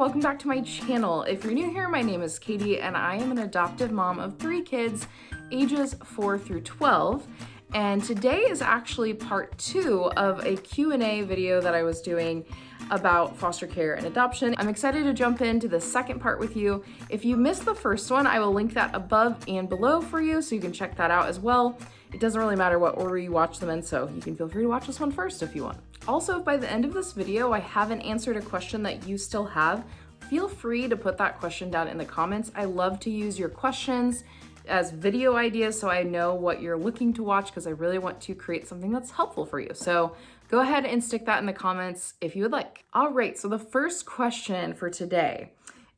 welcome back to my channel. If you're new here, my name is Katie and I am an adopted mom of 3 kids, ages 4 through 12. And today is actually part 2 of a Q&A video that I was doing about foster care and adoption. I'm excited to jump into the second part with you. If you missed the first one, I will link that above and below for you so you can check that out as well. It doesn't really matter what order you watch them in, so you can feel free to watch this one first if you want. Also, if by the end of this video I haven't answered a question that you still have, feel free to put that question down in the comments. I love to use your questions as video ideas so I know what you're looking to watch because I really want to create something that's helpful for you. So go ahead and stick that in the comments if you would like. All right, so the first question for today,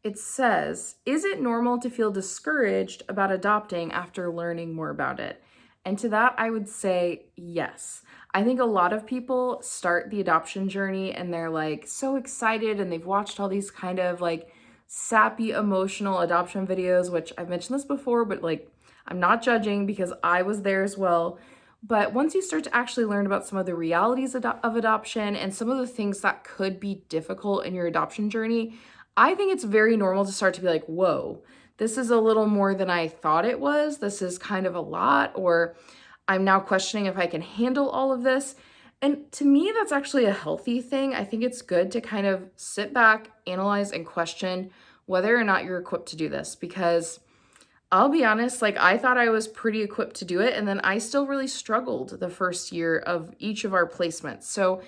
it says, is it normal to feel discouraged about adopting after learning more about it? And to that, I would say yes. I think a lot of people start the adoption journey and they're like so excited and they've watched all these kind of like sappy emotional adoption videos, which I've mentioned this before, but like I'm not judging because I was there as well. But once you start to actually learn about some of the realities of adoption and some of the things that could be difficult in your adoption journey, I think it's very normal to start to be like, whoa, this is a little more than I thought it was. This is kind of a lot, or I'm now questioning if I can handle all of this. And to me, that's actually a healthy thing. I think it's good to kind of sit back, analyze, and question whether or not you're equipped to do this, because I'll be honest, like I thought I was pretty equipped to do it, and then I still really struggled the first year of each of our placements. So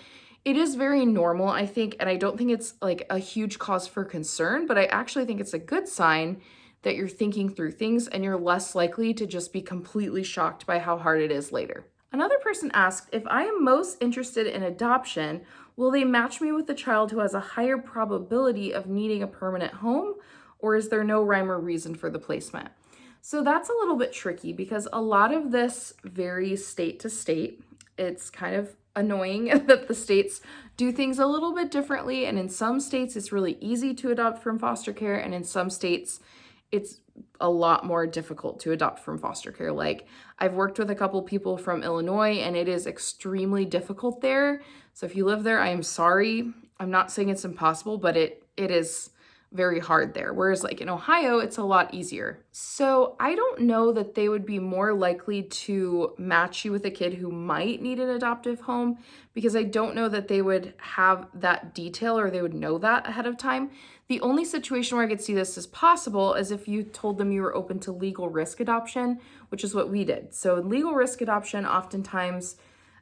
it is very normal, I think, and I don't think it's like a huge cause for concern, but I actually think it's a good sign that you're thinking through things and you're less likely to just be completely shocked by how hard it is later. Another person asked, if I am most interested in adoption, will they match me with a child who has a higher probability of needing a permanent home, or is there no rhyme or reason for the placement? So that's a little bit tricky because a lot of this varies state to state. It's kind of annoying that the states do things a little bit differently, and in some states it's really easy to adopt from foster care, and in some states it's a lot more difficult to adopt from foster care. Like I've worked with a couple people from Illinois and it is extremely difficult there. So if you live there, I am sorry. I'm not saying it's impossible, but it is very hard there. Whereas like in Ohio, it's a lot easier. So I don't know that they would be more likely to match you with a kid who might need an adoptive home, because I don't know that they would have that detail or they would know that ahead of time. The only situation where I could see this as possible is if you told them you were open to legal risk adoption, which is what we did. So in legal risk adoption, oftentimes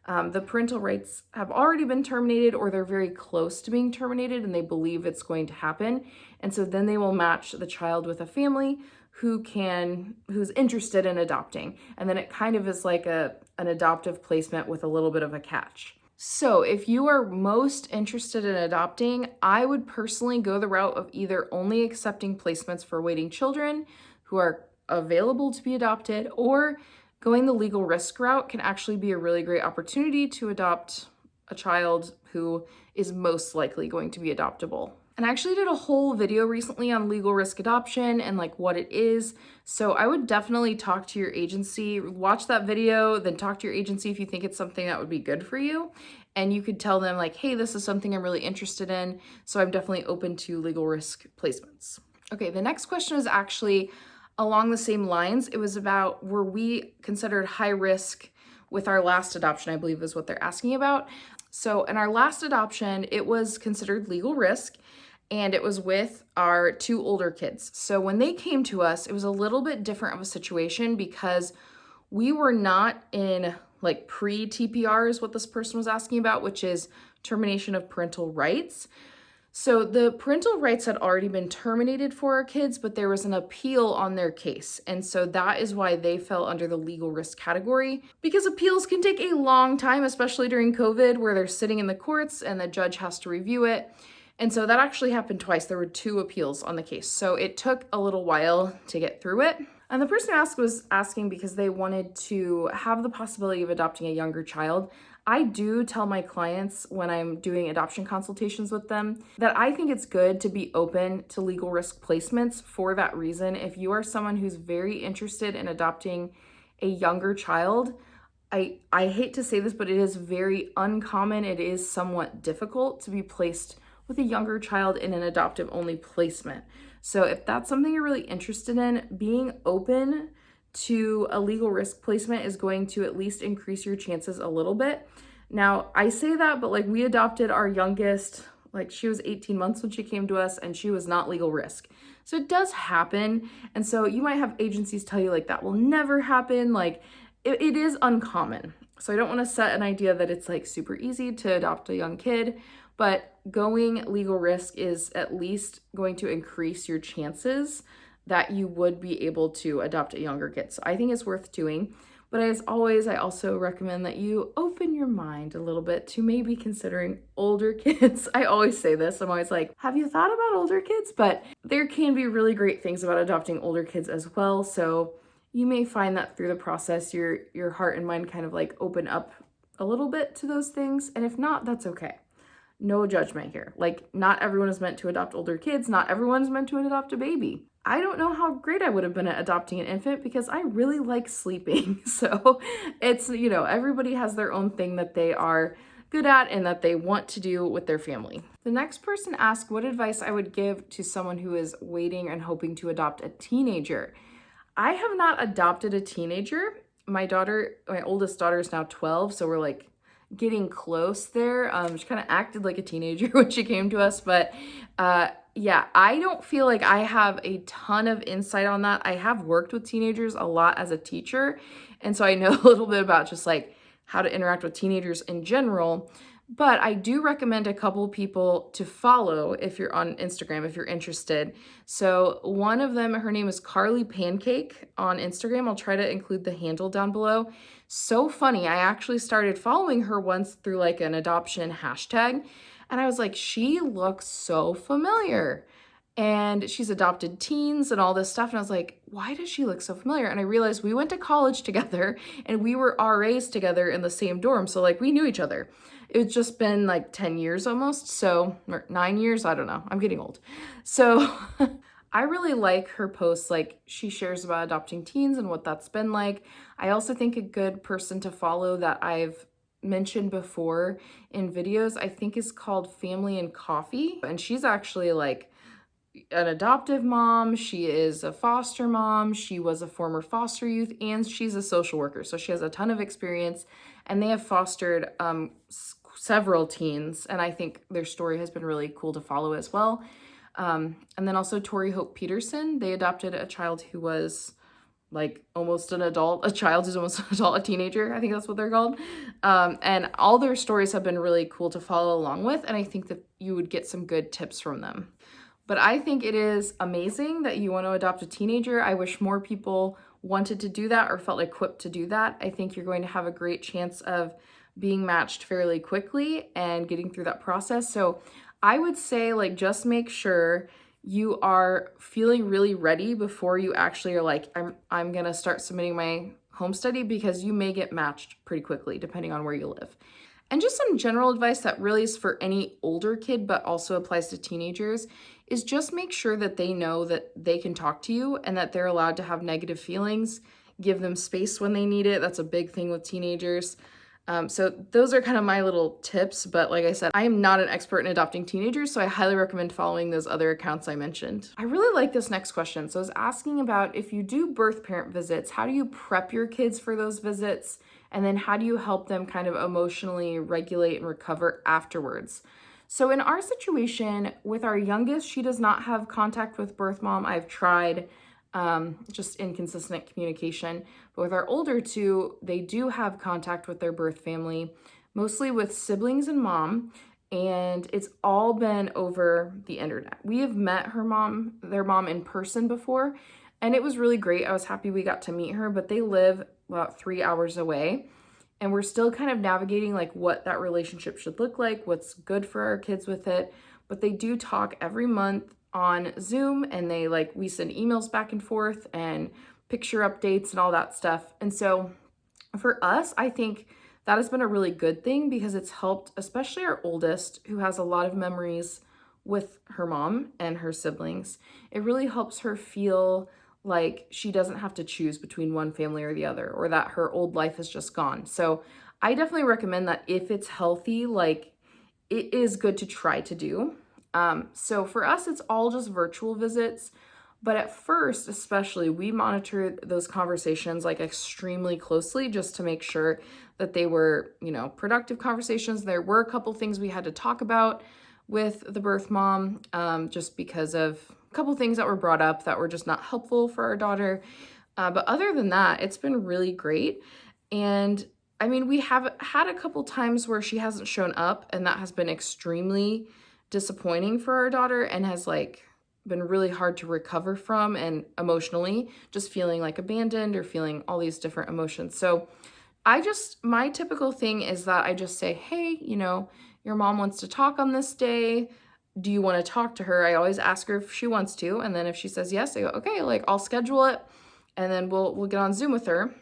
the parental rights have already been terminated or they're very close to being terminated and they believe it's going to happen. And so then they will match the child with a family who's interested in adopting. And then it kind of is like an adoptive placement with a little bit of a catch. So if you are most interested in adopting, I would personally go the route of either only accepting placements for waiting children who are available to be adopted, or going the legal risk route can actually be a really great opportunity to adopt a child who is most likely going to be adoptable. And I actually did a whole video recently on legal risk adoption and like what it is. So I would definitely talk to your agency, watch that video, then talk to your agency if you think it's something that would be good for you. And you could tell them like, hey, this is something I'm really interested in, so I'm definitely open to legal risk placements. Okay, the next question is actually along the same lines. It was about, were we considered high risk with our last adoption, I believe is what they're asking about. So in our last adoption, it was considered legal risk, and it was with our 2 older kids. So when they came to us, it was a little bit different of a situation because we were not in like pre-TPR is what this person was asking about, which is termination of parental rights. So the parental rights had already been terminated for our kids, but there was an appeal on their case. And so that is why they fell under the legal risk category, because appeals can take a long time, especially during COVID, where they're sitting in the courts and the judge has to review it. And so that actually happened twice. There were 2 appeals on the case. So it took a little while to get through it. And the person who asked was asking because they wanted to have the possibility of adopting a younger child. I do tell my clients when I'm doing adoption consultations with them that I think it's good to be open to legal risk placements for that reason. If you are someone who's very interested in adopting a younger child, I hate to say this, but it is very uncommon. It is somewhat difficult to be placed with a younger child in an adoptive only placement. So if that's something you're really interested in, being open to a legal risk placement is going to at least increase your chances a little bit. Now, I say that, but like we adopted our youngest, like she was 18 months when she came to us and she was not legal risk. So it does happen. And so you might have agencies tell you like that will never happen. Like it is uncommon. So I don't want to set an idea that it's like super easy to adopt a young kid, but going legal risk is at least going to increase your chances that you would be able to adopt a younger kid. So I think it's worth doing. But as always, I also recommend that you open your mind a little bit to maybe considering older kids. I always say this. I'm always like, have you thought about older kids? But there can be really great things about adopting older kids as well. So you may find that through the process, your heart and mind kind of like open up a little bit to those things. And if not, that's okay. No judgment here. Like, not everyone is meant to adopt older kids. Not everyone's meant to adopt a baby. I don't know how great I would have been at adopting an infant because I really like sleeping. So it's, everybody has their own thing that they are good at and that they want to do with their family. The next person asked what advice I would give to someone who is waiting and hoping to adopt a teenager. I have not adopted a teenager. My oldest daughter is now 12, so we're like getting close there. She kind of acted like a teenager when she came to us, but yeah, I don't feel like I have a ton of insight on that. I have worked with teenagers a lot as a teacher, and so I know a little bit about just like how to interact with teenagers in general. But I do recommend a couple people to follow if you're on Instagram, if you're interested. So one of them, her name is Carly Pancake on Instagram. I'll try to include the handle down below. So funny. I actually started following her once through like an adoption hashtag. And I was like, she looks so familiar. And she's adopted teens and all this stuff. And I was like, why does she look so familiar? And I realized we went to college together and we were RAs together in the same dorm. So like we knew each other. It's just been like 10 years almost. So, or 9 years, I don't know. I'm getting old. So I really like her posts. Like she shares about adopting teens and what that's been like. I also think a good person to follow that I've mentioned before in videos, I think is called Family and Coffee. And she's actually like an adoptive mom. She is a foster mom. She was a former foster youth and she's a social worker. So she has a ton of experience and they have fostered several teens. And I think their story has been really cool to follow as well. And then also Tori Hope Peterson, they adopted a child who was like almost an adult, a child who's almost an adult, a teenager, I think that's what they're called. And all their stories have been really cool to follow along with. And I think that you would get some good tips from them. But I think it is amazing that you want to adopt a teenager. I wish more people wanted to do that or felt equipped to do that. I think you're going to have a great chance of being matched fairly quickly and getting through that process. So I would say like just make sure you are feeling really ready before you actually are like, I'm gonna start submitting my home study, because you may get matched pretty quickly depending on where you live. And just some general advice that really is for any older kid, but also applies to teenagers, is just make sure that they know that they can talk to you and that they're allowed to have negative feelings. Give them space when they need it. That's a big thing with teenagers. So those are kind of my little tips, but like I said, I am not an expert in adopting teenagers, so I highly recommend following those other accounts I mentioned. I really like this next question. So I was asking about if you do birth parent visits, how do you prep your kids for those visits? And then how do you help them kind of emotionally regulate and recover afterwards? So in our situation with our youngest, she does not have contact with birth mom. I've tried, just inconsistent communication. But with our older two, they do have contact with their birth family, mostly with siblings and mom, and it's all been over the internet. We have met their mom in person before, and it was really great. I was happy we got to meet her, but they live about 3 hours away, and we're still kind of navigating like what that relationship should look like, what's good for our kids with it. But they do talk every month on Zoom, and we send emails back and forth and picture updates and all that stuff. And so for us, I think that has been a really good thing, because it's helped, especially our oldest, who has a lot of memories with her mom and her siblings. It really helps her feel like she doesn't have to choose between one family or the other, or that her old life is just gone. So I definitely recommend that if it's healthy, like it is good to try to do. So for us, it's all just virtual visits. But at first, especially, we monitored those conversations like extremely closely just to make sure that they were, productive conversations. There were a couple things we had to talk about with the birth mom, just because of a couple things that were brought up that were just not helpful for our daughter. But other than that, it's been really great. And I mean, we have had a couple times where she hasn't shown up, and that has been extremely disappointing for our daughter and has been really hard to recover from, and emotionally just feeling like abandoned or feeling all these different emotions. So my typical thing is that I just say, hey, your mom wants to talk on this day. Do you want to talk to her? I always ask her if she wants to. And then if she says yes, I go, okay, I'll schedule it, and then we'll get on Zoom with her.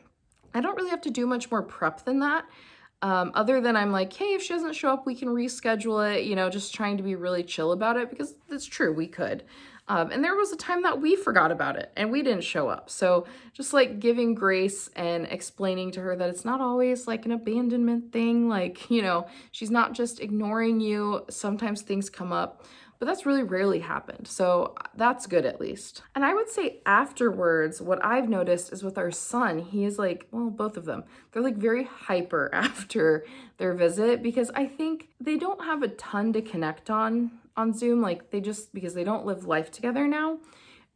I don't really have to do much more prep than that. Other than I'm like, hey, if she doesn't show up, we can reschedule it, just trying to be really chill about it, because it's true, we could. And there was a time that we forgot about it and we didn't show up. So just giving grace and explaining to her that it's not always an abandonment thing. She's not just ignoring you. Sometimes things come up, but that's really rarely happened. So that's good, at least. And I would say afterwards, what I've noticed is with our son, he is both of them, they're very hyper after their visit, because I think they don't have a ton to connect on Zoom, because they don't live life together now.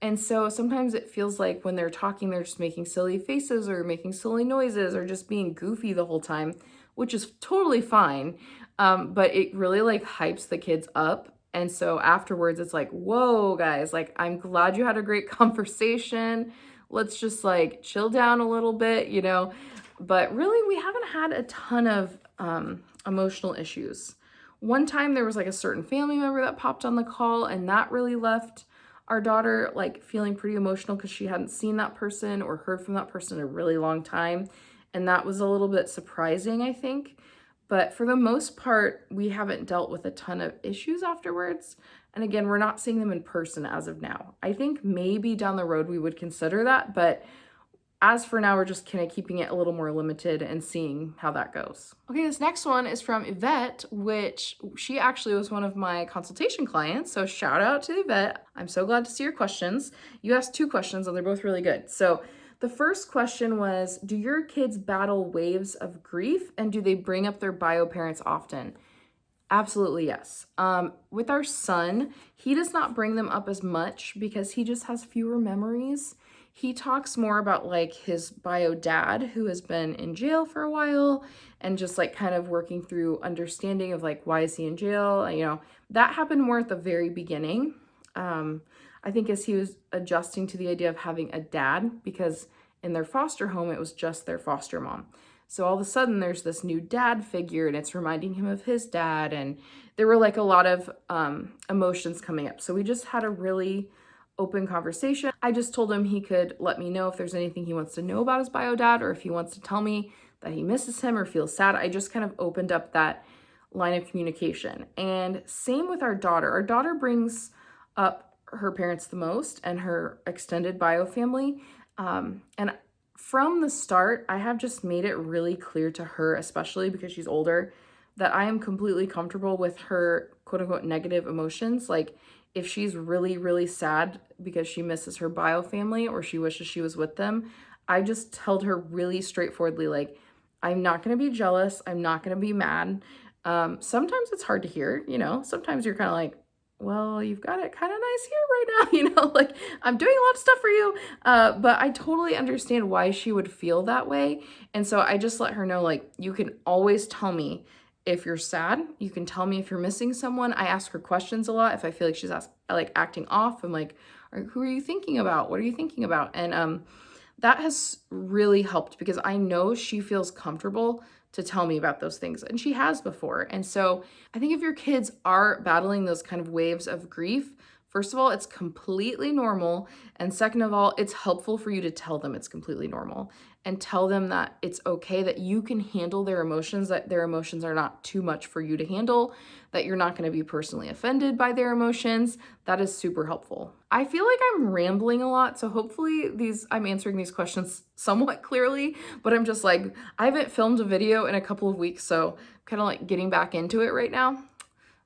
And so sometimes it feels like when they're talking, they're just making silly faces or making silly noises or just being goofy the whole time, which is totally fine. But it really hypes the kids up. And so afterwards it's whoa, guys, I'm glad you had a great conversation. Let's just chill down a little bit, But really, we haven't had a ton of emotional issues. One time there was a certain family member that popped on the call, and that really left our daughter feeling pretty emotional because she hadn't seen that person or heard from that person in a really long time. And that was a little bit surprising, I think. But for the most part, we haven't dealt with a ton of issues afterwards. And again, we're not seeing them in person as of now. I think maybe down the road we would consider that, but as for now, we're just kind of keeping it a little more limited and seeing how that goes. Okay, this next one is from Yvette, which she actually was one of my consultation clients. So shout out to Yvette. I'm so glad to see your questions. You asked 2 questions and they're both really good. So the first question was, do your kids battle waves of grief, and do they bring up their bio parents often? Absolutely, yes. With our son, he does not bring them up as much because he just has fewer memories. He talks more about his bio dad, who has been in jail for a while, and just kind of working through understanding of why is he in jail. That happened more at the very beginning. I think as he was adjusting to the idea of having a dad, because in their foster home, it was just their foster mom. So all of a sudden there's this new dad figure and it's reminding him of his dad. And there were a lot of emotions coming up. So we just had a really open conversation. I just told him he could let me know if there's anything he wants to know about his bio dad, or if he wants to tell me that he misses him or feels sad. I just kind of opened up that line of communication. And same with our daughter. Our daughter brings up her parents the most and her extended bio family. And from the start, I have just made it really clear to her, especially because she's older, that I am completely comfortable with her quote unquote negative emotions. If she's really, really sad because she misses her bio family or she wishes she was with them, I just told her really straightforwardly, I'm not going to be jealous. I'm not going to be mad. Sometimes it's hard to hear, sometimes you're kind of well, you've got it kind of nice here right now, I'm doing a lot of stuff for you. But I totally understand why she would feel that way. And so I just let her know, you can always tell me if you're sad. You can tell me if you're missing someone. I ask her questions a lot. If I feel like she's acting off, I'm who are you thinking about? What are you thinking about? And that has really helped because I know she feels comfortable to tell me about those things, and she has before. And so I think if your kids are battling those kind of waves of grief, first of all, it's completely normal. And second of all, it's helpful for you to tell them it's completely normal and tell them that it's okay, that you can handle their emotions, that their emotions are not too much for you to handle, that you're not going to be personally offended by their emotions. That is super helpful. I feel like I'm rambling a lot, so hopefully I'm answering these questions somewhat clearly, but I'm just I haven't filmed a video in a couple of weeks, so I'm kind of getting back into it right now.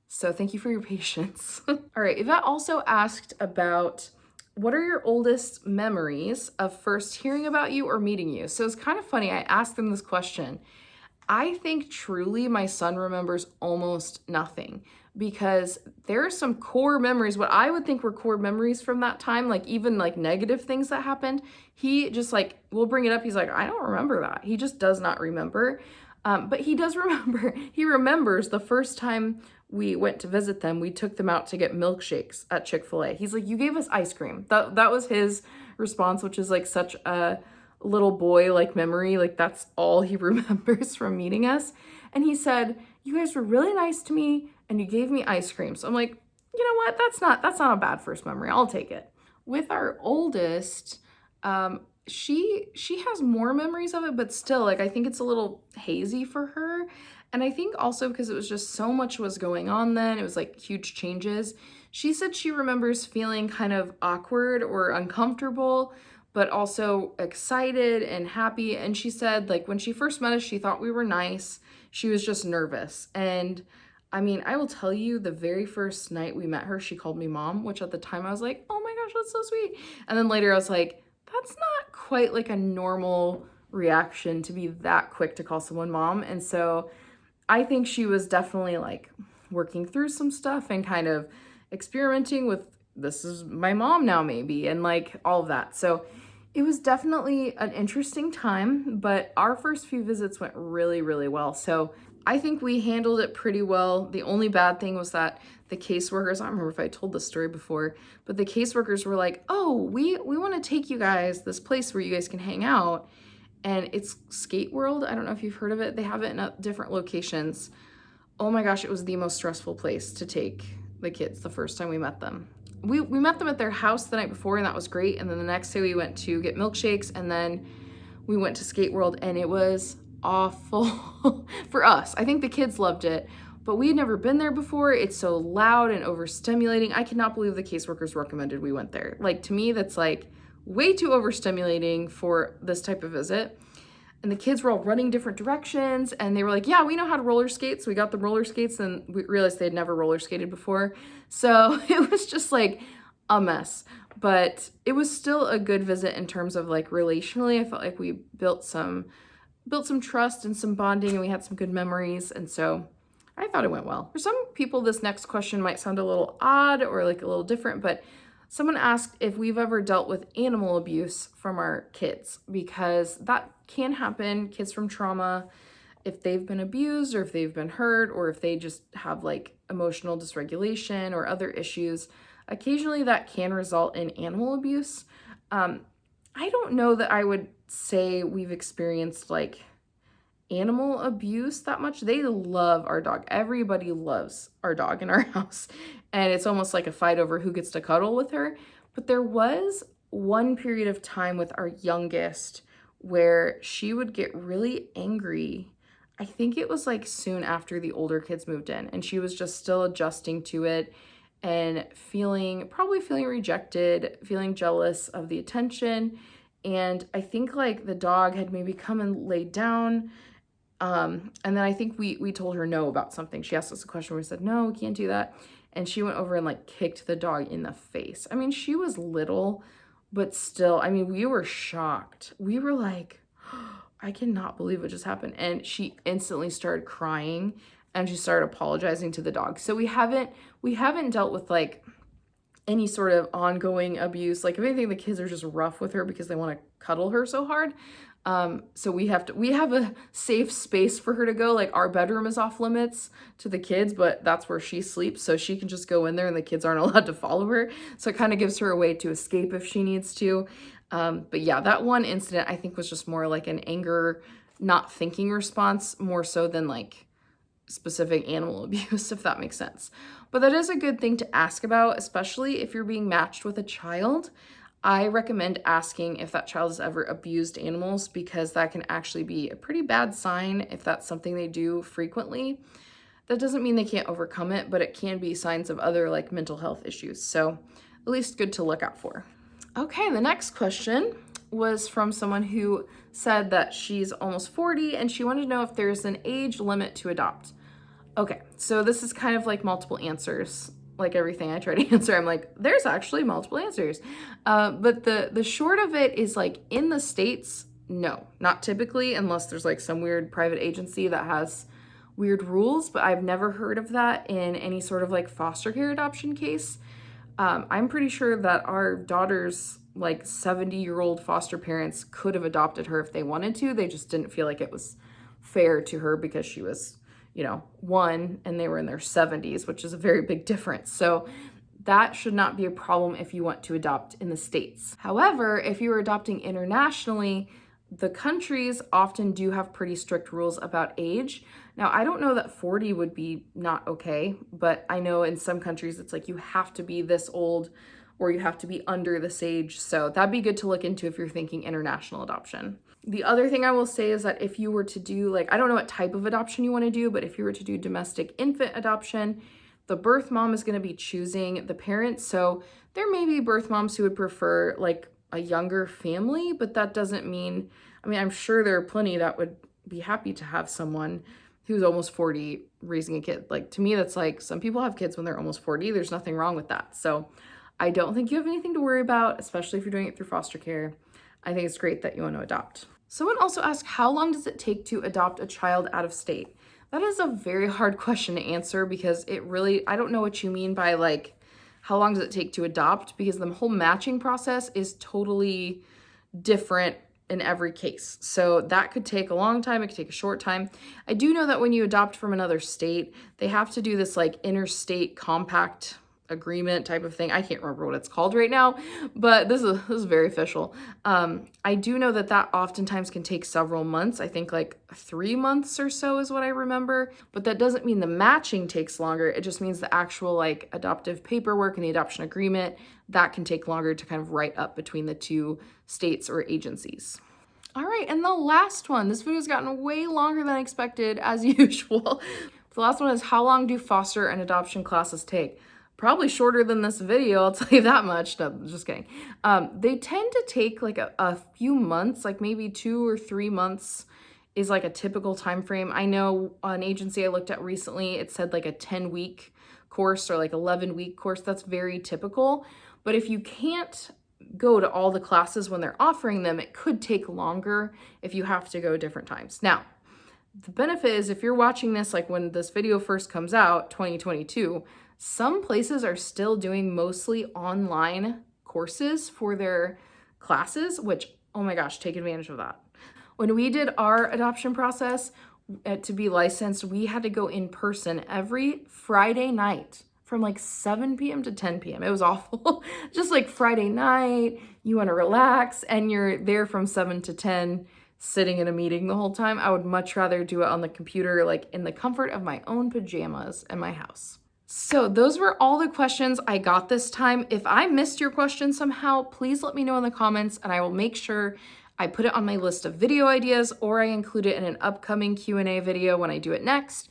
So thank you for your patience. All right, Yvette also asked about what are your oldest memories of first hearing about you or meeting you? So it's kind of funny. I asked them this question. I think truly my son remembers almost nothing because there are some core memories, what I would think were core memories from that time, like even like negative things that happened. He just like, we'll bring it up. He's like, I don't remember that. He just does not remember. But he does remember, he remembers the first time we went to visit them, we took them out to get milkshakes at Chick-fil-A. He's like, you gave us ice cream. That was his response, which is like such a little boy like memory. Like that's all he remembers from meeting us. And he said, you guys were really nice to me and you gave me ice cream. So I'm like, you know what? That's not a bad first memory. I'll take it. With our oldest, she has more memories of it, but still, like, I think it's a little hazy for her. And I think also because it was just so much was going on then, it was like huge changes. She said she remembers feeling kind of awkward or uncomfortable, but also excited and happy. And she said, like, when she first met us, she thought we were nice. She was just nervous. And I mean, I will tell you, the very first night we met her, she called me mom, which at the time I was like, oh my gosh, that's so sweet. And then later I was like, that's not quite like a normal reaction to be that quick to call someone mom. And so I think she was definitely like working through some stuff and kind of experimenting with this is my mom now maybe, and like all of that. So it was definitely an interesting time, but our first few visits went really, really well. So I think we handled it pretty well. The only bad thing was that the caseworkers, I don't remember if I told this story before, but the caseworkers were like, oh, we want to take you guys this place where you guys can hang out. And it's Skate World. I don't know if you've heard of it. They have it in different locations. Oh my gosh, it was the most stressful place to take the kids the first time we met them. We met them at their house the night before, and that was great. And then the next day we went to get milkshakes, and then we went to Skate World, and it was awful for us. I think the kids loved it, but we had never been there before. It's so loud and overstimulating. I cannot believe the caseworkers recommended we went there. Like, to me, that's like way too overstimulating for this type of visit. And the kids were all running different directions, and they were like, yeah, we know how to roller skate. So we got the roller skates, and we realized they had never roller skated before. So it was just like a mess, but it was still a good visit in terms of like relationally. I felt like we built some trust and some bonding, and we had some good memories. And so I thought it went well. For some people, this next question might sound a little odd or like a little different, but someone asked if we've ever dealt with animal abuse from our kids, because that can happen. Kids from trauma, if they've been abused or if they've been hurt or if they just have like emotional dysregulation or other issues, occasionally that can result in animal abuse. I don't know that I would say we've experienced like animal abuse that much. They love our dog. Everybody loves our dog in our house. And it's almost like a fight over who gets to cuddle with her. But there was one period of time with our youngest where she would get really angry. I think it was like soon after the older kids moved in, and she was just still adjusting to it and probably feeling rejected, feeling jealous of the attention. And I think like the dog had maybe come and laid down. And then I think we told her no about something. She asked us a question where we said, no, we can't do that. And she went over and like kicked the dog in the face. I mean, she was little, but still, I mean, we were shocked. We were like, I cannot believe what just happened. And she instantly started crying and she started apologizing to the dog. So we haven't dealt with like any sort of ongoing abuse. Like if anything, the kids are just rough with her because they want to cuddle her so hard. So we have a safe space for her to go. Like our bedroom is off limits to the kids, but that's where she sleeps. So she can just go in there and the kids aren't allowed to follow her. So it kind of gives her a way to escape if she needs to. But yeah, that one incident I think was just more like an anger, not thinking response, more so than like specific animal abuse, if that makes sense. But that is a good thing to ask about, especially if you're being matched with a child. I recommend asking if that child has ever abused animals, because that can actually be a pretty bad sign if that's something they do frequently. That doesn't mean they can't overcome it, but it can be signs of other like mental health issues. So at least good to look out for. Okay, the next question was from someone who said that she's almost 40 and she wanted to know if there's an age limit to adopt. Okay, so this is kind of like multiple answers. Like everything I try to answer, I'm like, there's actually multiple answers. But the short of it is like in the States, no, not typically, unless there's like some weird private agency that has weird rules, but I've never heard of that in any sort of like foster care adoption case. I'm pretty sure that our daughter's like 70-year-old foster parents could have adopted her if they wanted to. They just didn't feel like it was fair to her because she was, you know, 1 and they were in their 70s, which is a very big difference. So that should not be a problem if you want to adopt in the States. However, if you are adopting internationally, the countries often do have pretty strict rules about age. Now, I don't know that 40 would be not okay, but I know in some countries it's like you have to be this old or you have to be under this age. So that'd be good to look into if you're thinking international adoption. The other thing I will say is that if you were to do, like, I don't know what type of adoption you want to do, but if you were to do domestic infant adoption, the birth mom is going to be choosing the parent. So there may be birth moms who would prefer like a younger family, but that doesn't mean, I mean, I'm sure there are plenty that would be happy to have someone who's almost 40 raising a kid. Like, to me, that's like, some people have kids when they're almost 40. There's nothing wrong with that. So I don't think you have anything to worry about, especially if you're doing it through foster care. I think it's great that you want to adopt. Someone also asked, how long does it take to adopt a child out of state? That is a very hard question to answer because it really, I don't know what you mean by like, how long does it take to adopt? Because the whole matching process is totally different in every case. So that could take a long time, it could take a short time. I do know that when you adopt from another state, they have to do this like interstate compact agreement type of thing. I can't remember what it's called right now, but this is very official. I do know that oftentimes can take several months. I think like 3 months or so is what I remember, but that doesn't mean the matching takes longer. It just means the actual like adoptive paperwork and the adoption agreement, that can take longer to kind of write up between the two states or agencies. All right, and the last one, this video's gotten way longer than I expected as usual. The last one is, how long do foster and adoption classes take? Probably shorter than this video, I'll tell you that much. No, just kidding. They tend to take like a few months, like maybe 2 or 3 months is like a typical time frame. I know an agency I looked at recently, it said like a 10-week course or like 11-week course. That's very typical. But if you can't go to all the classes when they're offering them, it could take longer if you have to go different times. Now, the benefit is if you're watching this like when this video first comes out, 2022, some places are still doing mostly online courses for their classes, which, oh my gosh, take advantage of that. When we did our adoption process to be licensed, we had to go in person every Friday night from like 7 p.m. to 10 p.m. It was awful. Just like Friday night, you want to relax and you're there from 7 to 10 sitting in a meeting the whole time. I would much rather do it on the computer, like in the comfort of my own pajamas in my house. So those were all the questions I got this time. If I missed your question somehow, please let me know in the comments and I will make sure I put it on my list of video ideas or I include it in an upcoming Q&A video when I do it next.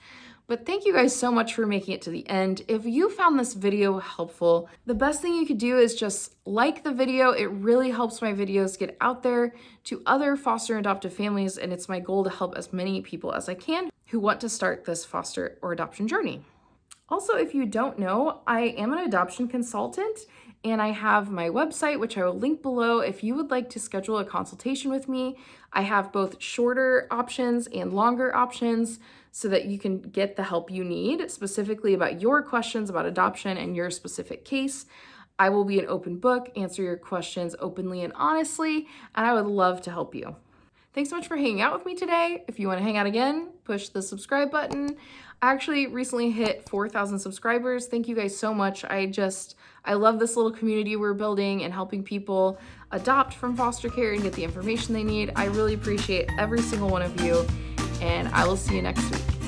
But thank you guys so much for making it to the end. If you found this video helpful, the best thing you could do is just like the video. It really helps my videos get out there to other foster and adoptive families, and it's my goal to help as many people as I can who want to start this foster or adoption journey. Also, if you don't know, I am an adoption consultant and I have my website, which I will link below. If you would like to schedule a consultation with me, I have both shorter options and longer options so that you can get the help you need, specifically about your questions about adoption and your specific case. I will be an open book, answer your questions openly and honestly, and I would love to help you. Thanks so much for hanging out with me today. If you want to hang out again, push the subscribe button. I actually recently hit 4,000 subscribers. Thank you guys so much. I love this little community we're building and helping people adopt from foster care and get the information they need. I really appreciate every single one of you, and I will see you next week.